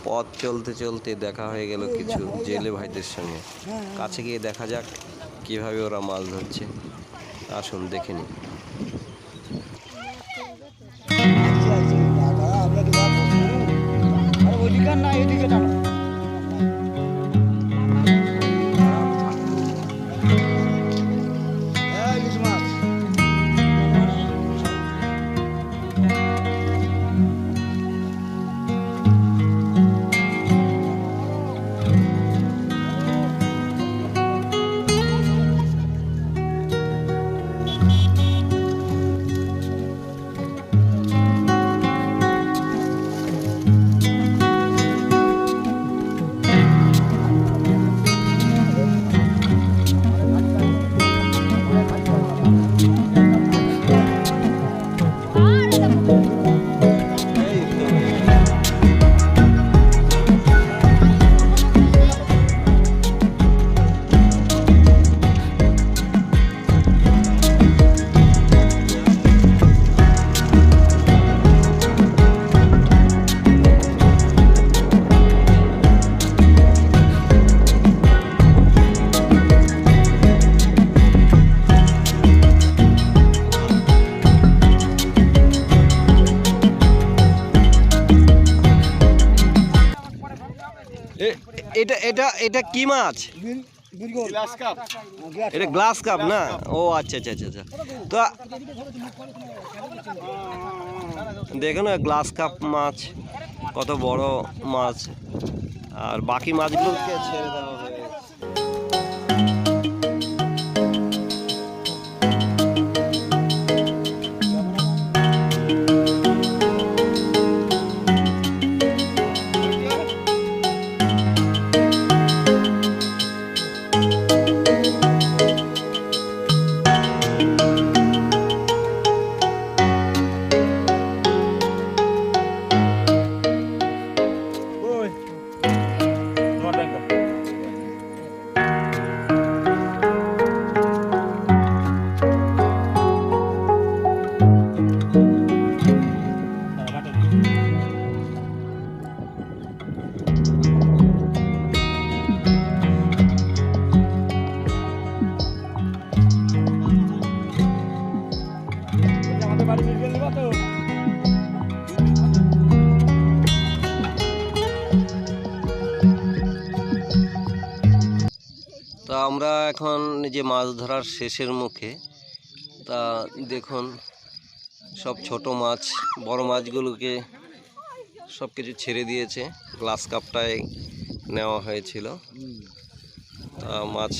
পথ চলতে চলতে দেখা হয়ে গেল কিছু জেলে ভাইদের সঙ্গে। কাছে গিয়ে দেখা যাক কিভাবে ওরা মাছ ধরছে। আসুন দেখে নিই। এটা এটা এটা কি মাছ? এটা গ্লাস কাপ না? ও আচ্ছা আচ্ছা আচ্ছা। তো দেখুন গ্লাস কাপ মাছ কত বড় মাছ, আর বাকি মাছগুলোকে ছেড়ে দেওয়া হয়ে গেছে। তা আমরা এখন যে মাছ ধরার শেষের মুখে, তা দেখুন সব ছোট মাছ বড় মাছগুলোকে সব কিছু ছেড়ে দিয়েছে। গ্লাস কাপটায় নেওয়া হয়েছিল। তা মাছ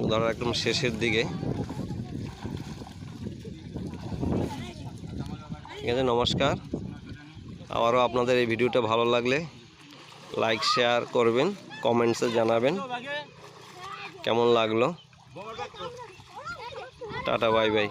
ধরার একদম শেষের দিকে। ঠিক আছে, নমস্কার। আবারও আপনাদের এই ভিডিওটা ভালো লাগলে লাইক শেয়ার করবেন, কমেন্টসে জানাবেন কেমন লাগলো। Tata, bye bye.